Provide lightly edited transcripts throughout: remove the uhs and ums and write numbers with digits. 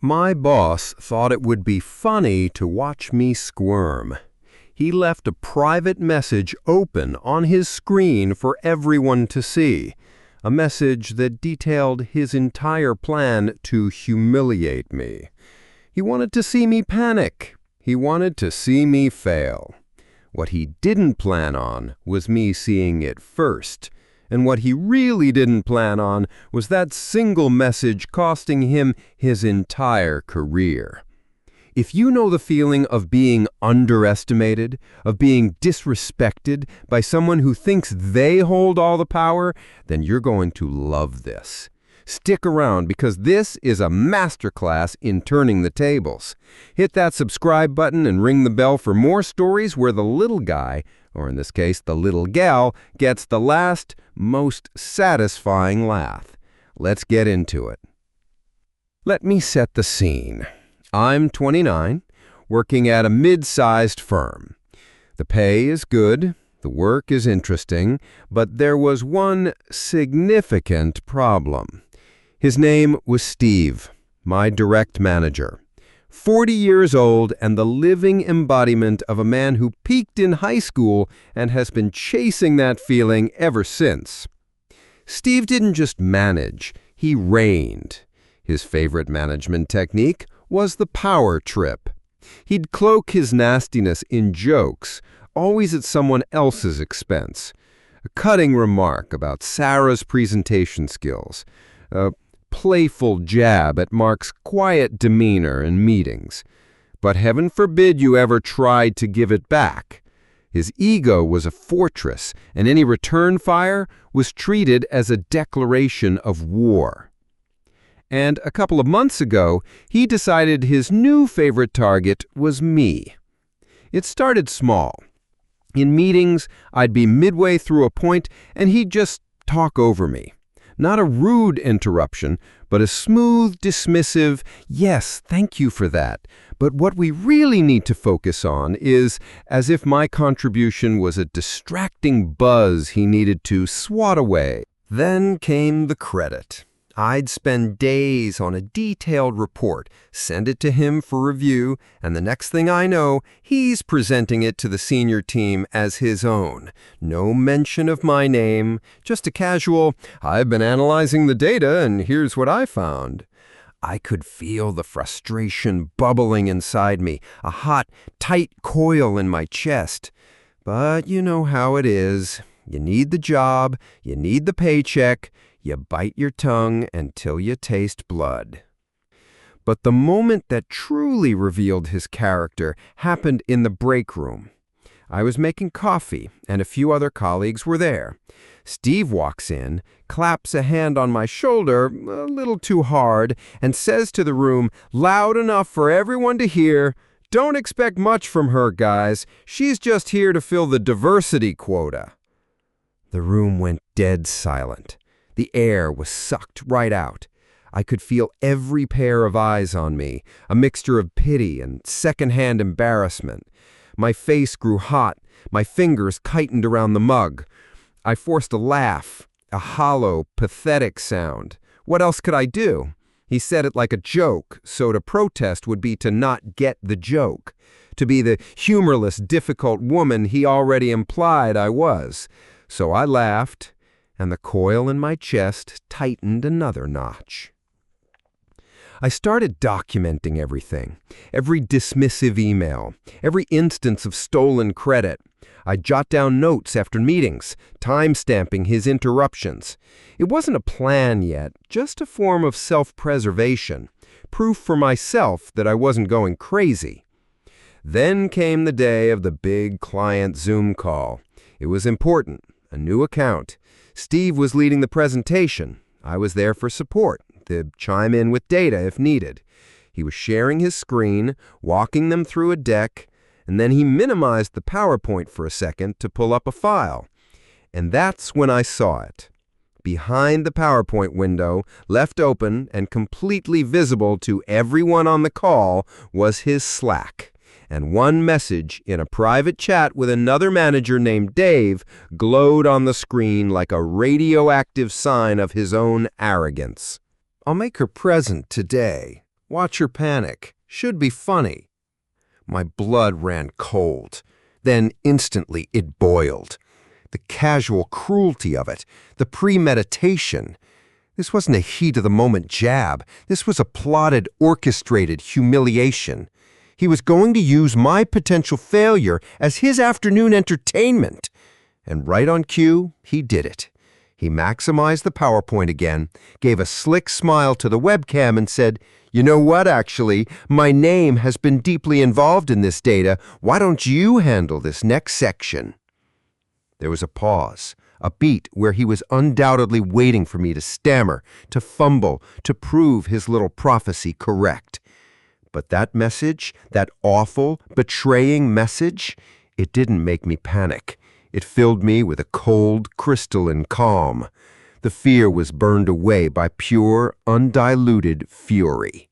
My boss thought it would be funny to watch me squirm. He left a private message open on his screen for everyone to see, a message that detailed his entire plan to humiliate me. He wanted to see me panic. He wanted to see me fail. What he didn't plan on was me seeing it first. And what he really didn't plan on was that single message costing him his entire career. If you know the feeling of being underestimated, of being disrespected by someone who thinks they hold all the power, then you're going to love this. Stick around because this is a masterclass in turning the tables. Hit that subscribe button and ring the bell for more stories where the little guy, or in this case the little gal, gets the last, most satisfying laugh. Let's get into it. Let me set the scene. I'm 29, working at a mid-sized firm. The pay is good, the work is interesting, but there was one significant problem. His name was Steve, my direct manager. 40 years old and the living embodiment of a man who peaked in high school and has been chasing that feeling ever since. Steve didn't just manage, he reigned. His favorite management technique was the power trip. He'd cloak his nastiness in jokes, always at someone else's expense. A cutting remark about Sarah's presentation skills, a playful jab at Mark's quiet demeanor in meetings. But heaven forbid you ever tried to give it back. His ego was a fortress, and any return fire was treated as a declaration of war. And a couple of months ago, he decided his new favorite target was me. It started small. In meetings, I'd be midway through a point, and he'd just talk over me. Not a rude interruption, but a smooth, dismissive, "Yes, thank you for that. But what we really need to focus on is," as if my contribution was a distracting buzz he needed to swat away. Then came the credit. I'd spend days on a detailed report, send it to him for review, and the next thing I know, he's presenting it to the senior team as his own. No mention of my name, just a casual, "I've been analyzing the data and here's what I found." I could feel the frustration bubbling inside me, a hot, tight coil in my chest. But you know how it is. You need the job, you need the paycheck, you bite your tongue until you taste blood. But the moment that truly revealed his character happened in the break room. I was making coffee, and a few other colleagues were there. Steve walks in, claps a hand on my shoulder, a little too hard, and says to the room, loud enough for everyone to hear, "Don't expect much from her, guys. She's just here to fill the diversity quota." The room went dead silent. The air was sucked right out. I could feel every pair of eyes on me, a mixture of pity and secondhand embarrassment. My face grew hot, my fingers tightened around the mug. I forced a laugh, a hollow, pathetic sound. What else could I do? He said it like a joke, so to protest would be to not get the joke, to be the humorless, difficult woman he already implied I was. So I laughed, and the coil in my chest tightened another notch. I started documenting everything, every dismissive email, every instance of stolen credit. I'd jot down notes after meetings, time-stamping his interruptions. It wasn't a plan yet, just a form of self-preservation, proof for myself that I wasn't going crazy. Then came the day of the big client Zoom call. It was important, a new account. Steve was leading the presentation. I was there for support, to chime in with data if needed. He was sharing his screen, walking them through a deck, and then he minimized the PowerPoint for a second to pull up a file. And that's when I saw it. Behind the PowerPoint window, left open and completely visible to everyone on the call, was his Slack. And one message in a private chat with another manager named Dave glowed on the screen like a radioactive sign of his own arrogance. "I'll make her present today. Watch her panic. Should be funny. My blood ran cold. Then instantly it boiled. The casual cruelty of it, the premeditation. This wasn't a heat-of-the-moment jab. This was a plotted, orchestrated humiliation. He was going to use my potential failure as his afternoon entertainment. And right on cue, he did it. He maximized the PowerPoint again, gave a slick smile to the webcam and said, "You know what, actually, my name has been deeply involved in this data. Why don't you handle this next section?" There was a pause, a beat where he was undoubtedly waiting for me to stammer, to fumble, to prove his little prophecy correct. But that message, that awful, betraying message, it didn't make me panic. It filled me with a cold, crystalline calm. The fear was burned away by pure, undiluted fury.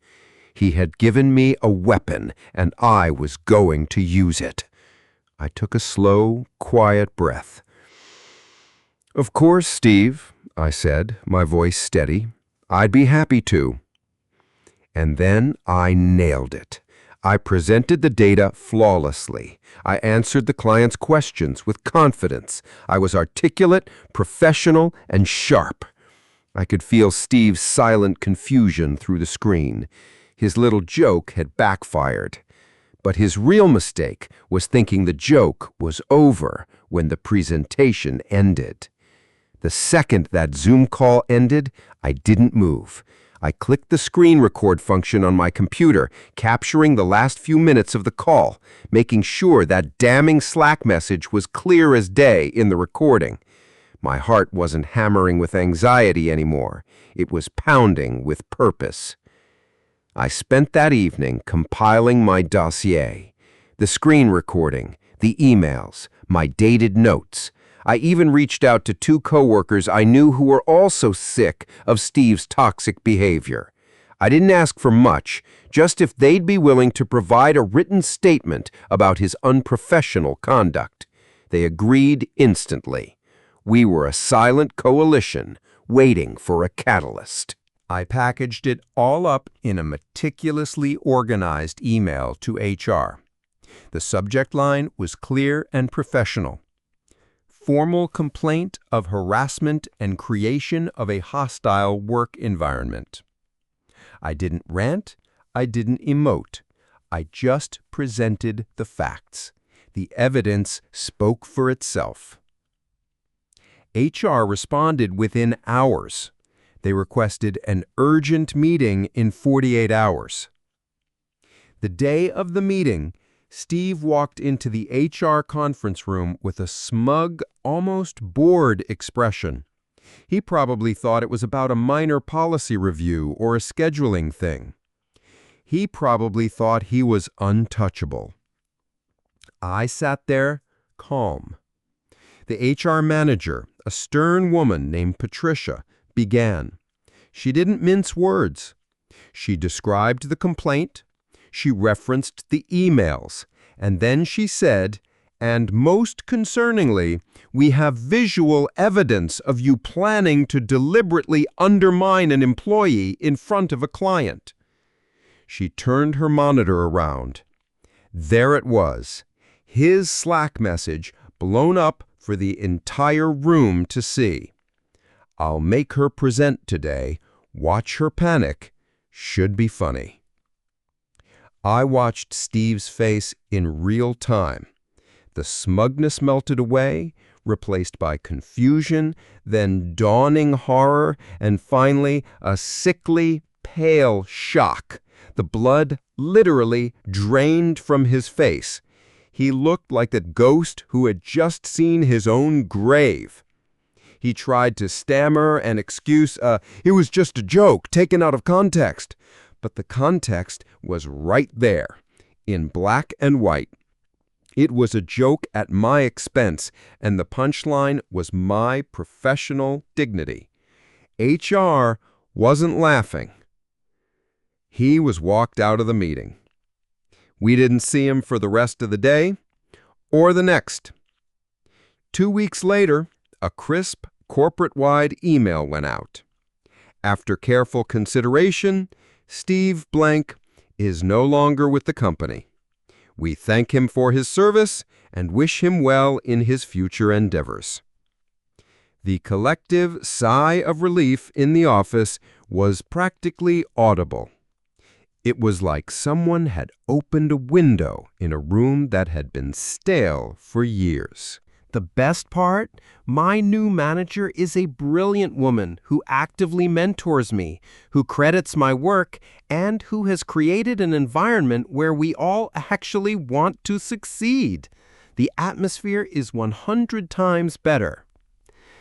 He had given me a weapon, and I was going to use it. I took a slow, quiet breath. "Of course, Steve," I said, my voice steady. "I'd be happy to." And then I nailed it. I presented the data flawlessly. I answered the client's questions with confidence. I was articulate, professional, and sharp. I could feel Steve's silent confusion through the screen. His little joke had backfired. But his real mistake was thinking the joke was over when the presentation ended. The second that Zoom call ended, I didn't move. I clicked the screen record function on my computer, capturing the last few minutes of the call, making sure that damning Slack message was clear as day in the recording. My heart wasn't hammering with anxiety anymore. It was pounding with purpose. I spent that evening compiling my dossier, the screen recording, the emails, my dated notes. I even reached out to 2 coworkers I knew who were also sick of Steve's toxic behavior. I didn't ask for much, just if they'd be willing to provide a written statement about his unprofessional conduct. They agreed instantly. We were a silent coalition, waiting for a catalyst. I packaged it all up in a meticulously organized email to HR. The subject line was clear and professional. Formal complaint of harassment and creation of a hostile work environment. I didn't rant, I didn't emote. I just presented the facts. The evidence spoke for itself. HR responded within hours. They requested an urgent meeting in 48 hours. The day of the meeting, Steve walked into the HR conference room with a smug, almost bored expression. He probably thought it was about a minor policy review or a scheduling thing. He probably thought he was untouchable. I sat there, calm. The HR manager, a stern woman named Patricia, began. She didn't mince words. She described the complaint. She referenced the emails, and then she said, "And most concerningly, we have visual evidence of you planning to deliberately undermine an employee in front of a client." She turned her monitor around. There it was, his Slack message blown up for the entire room to see. "I'll make her present today. Watch her panic. Should be funny." I watched Steve's face in real time. The smugness melted away, replaced by confusion, then dawning horror, and finally a sickly, pale shock. The blood literally drained from his face. He looked like that ghost who had just seen his own grave. He tried to stammer an excuse, "It was just a joke, taken out of context." But the context was right there, in black and white. It was a joke at my expense, and the punchline was my professional dignity. HR wasn't laughing. He was walked out of the meeting. We didn't see him for the rest of the day or the next. 2 weeks later, a crisp, corporate-wide email went out. After careful consideration, Steve blank is no longer with the company. We thank him for his service and wish him well in his future endeavors." The collective sigh of relief in the office was practically audible. It was like someone had opened a window in a room that had been stale for years. The best part? My new manager is a brilliant woman who actively mentors me, who credits my work, and who has created an environment where we all actually want to succeed. The atmosphere is 100 times better.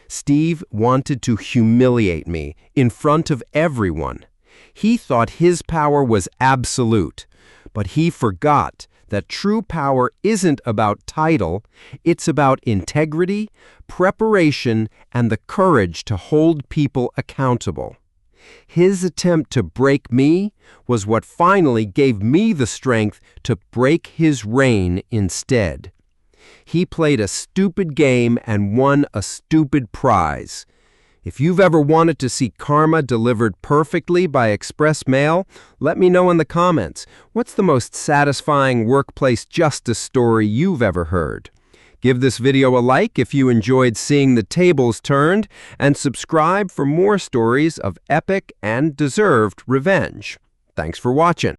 Steve wanted to humiliate me in front of everyone. He thought his power was absolute, but he forgot that true power isn't about title, it's about integrity, preparation, and the courage to hold people accountable. His attempt to break me was what finally gave me the strength to break his reign instead. He played a stupid game and won a stupid prize. If you've ever wanted to see karma delivered perfectly by express mail, let me know in the comments. What's the most satisfying workplace justice story you've ever heard? Give this video a like if you enjoyed seeing the tables turned, and subscribe for more stories of epic and deserved revenge. Thanks for watching.